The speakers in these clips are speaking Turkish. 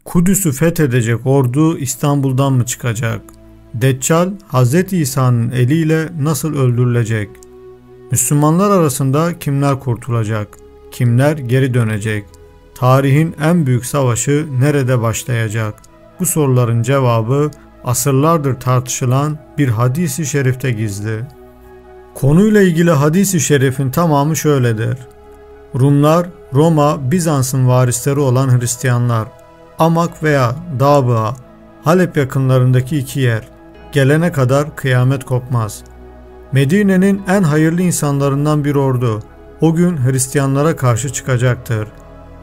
Kudüs'ü fethedecek ordu İstanbul'dan mı çıkacak? Deccal, Hz. İsa'nın eliyle nasıl öldürülecek? Müslümanlar arasında kimler kurtulacak? Kimler geri dönecek? Tarihin en büyük savaşı nerede başlayacak? Bu soruların cevabı asırlardır tartışılan bir hadis-i şerifte gizli. Konuyla ilgili hadis-i şerifin tamamı şöyledir. Rumlar, Roma, Bizans'ın varisleri olan Hristiyanlar, Amak veya Dağbığa, Halep yakınlarındaki iki yer, gelene kadar kıyamet kopmaz. Medine'nin en hayırlı insanlarından bir ordu, o gün Hristiyanlara karşı çıkacaktır.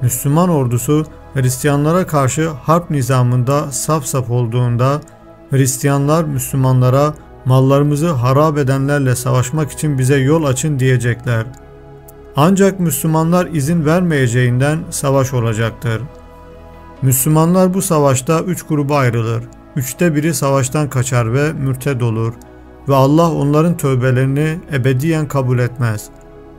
Müslüman ordusu, Hristiyanlara karşı harp nizamında saf saf olduğunda, Hristiyanlar Müslümanlara mallarımızı harap edenlerle savaşmak için bize yol açın diyecekler. Ancak Müslümanlar izin vermeyeceğinden savaş olacaktır. Müslümanlar bu savaşta 3 gruba ayrılır. 3'te biri savaştan kaçar ve mürted olur ve Allah onların tövbelerini ebediyen kabul etmez.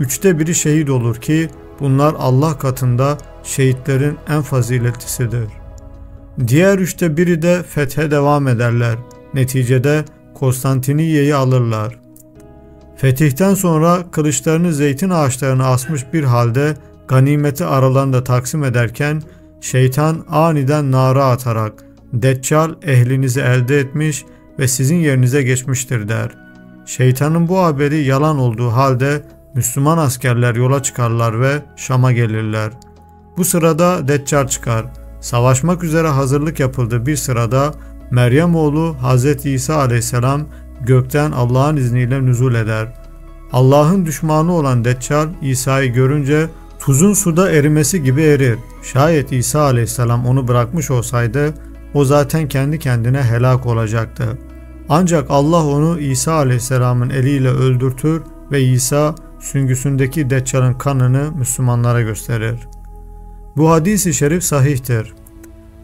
3'te biri şehit olur ki bunlar Allah katında şehitlerin en faziletlisidir. Diğer 3'te biri de fethe devam ederler. Neticede Konstantiniye'yi alırlar. Fetihten sonra kılıçlarını zeytin ağaçlarına asmış bir halde ganimeti aralarında taksim ederken şeytan aniden nara atarak Deccal ehlinizi elde etmiş ve sizin yerinize geçmiştir der. Şeytanın bu haberi yalan olduğu halde Müslüman askerler yola çıkarlar ve Şam'a gelirler. Bu sırada Deccal çıkar. Savaşmak üzere hazırlık yapıldığı bir sırada Meryem oğlu Hz. İsa aleyhisselam gökten Allah'ın izniyle nüzul eder. Allah'ın düşmanı olan Deccal İsa'yı görünce tuzun suda erimesi gibi erir. Şayet İsa aleyhisselam onu bırakmış olsaydı o zaten kendi kendine helak olacaktı. Ancak Allah onu İsa aleyhisselamın eliyle öldürtür ve İsa süngüsündeki Deccal'ın kanını Müslümanlara gösterir. Bu hadis-i şerif sahihtir.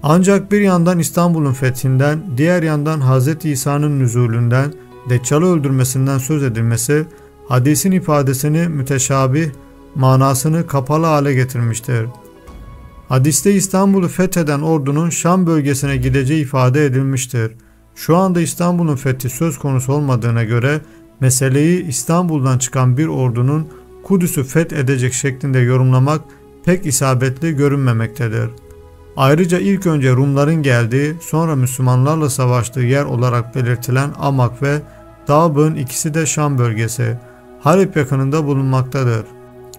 Ancak bir yandan İstanbul'un fethinden, diğer yandan Hz. İsa'nın nüzulünden, Deccal'ı öldürmesinden söz edilmesi, hadisin ifadesini müteşabih, manasını kapalı hale getirmiştir. Hadiste İstanbul'u fetheden ordunun Şam bölgesine gideceği ifade edilmiştir. Şu anda İstanbul'un fethi söz konusu olmadığına göre meseleyi İstanbul'dan çıkan bir ordunun Kudüs'ü fethedecek şeklinde yorumlamak pek isabetli görünmemektedir. Ayrıca ilk önce Rumların geldiği, sonra Müslümanlarla savaştığı yer olarak belirtilen Amak ve Dağbı'nın ikisi de Şam bölgesi, Halep yakınında bulunmaktadır.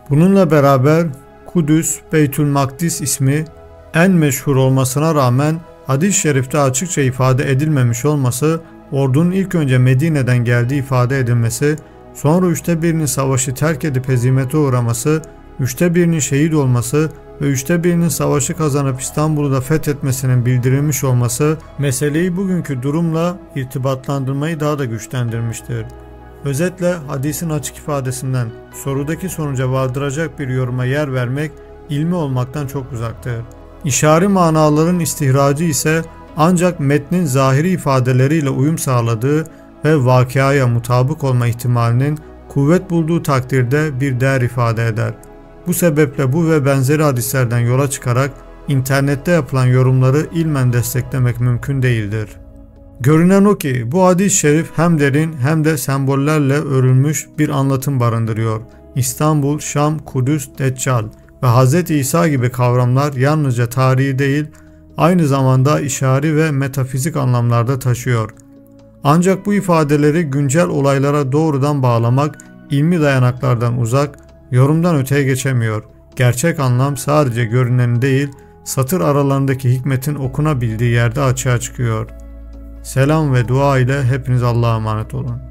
Bununla beraber Kudüs, Beytülmakdis ismi en meşhur olmasına rağmen hadis-i şerifte açıkça ifade edilmemiş olması, ordunun ilk önce Medine'den geldiği ifade edilmesi, sonra 3'te birinin savaşı terk edip hezimete uğraması, 3'te birinin şehit olması ve 3'te birinin savaşı kazanıp İstanbul'u da fethetmesinin bildirilmiş olması, meseleyi bugünkü durumla irtibatlandırmayı daha da güçlendirmiştir. Özetle hadisin açık ifadesinden sorudaki sonuca vardıracak bir yoruma yer vermek ilmi olmaktan çok uzaktır. İşari manaların istihracı ise ancak metnin zahiri ifadeleriyle uyum sağladığı ve vakıaya mutabık olma ihtimalinin kuvvet bulduğu takdirde bir değer ifade eder. Bu sebeple bu ve benzeri hadislerden yola çıkarak internette yapılan yorumları ilmen desteklemek mümkün değildir. Görünen o ki bu hadis-i şerif hem derin hem de sembollerle örülmüş bir anlatım barındırıyor. İstanbul, Şam, Kudüs, Deccal ve Hz. İsa gibi kavramlar yalnızca tarihi değil, aynı zamanda işari ve metafizik anlamlarda taşıyor. Ancak bu ifadeleri güncel olaylara doğrudan bağlamak ilmi dayanaklardan uzak, yorumdan öteye geçemiyor. Gerçek anlam sadece görünenin değil, satır aralarındaki hikmetin okunabildiği yerde açığa çıkıyor. Selam ve dua ile hepiniz Allah'a emanet olun.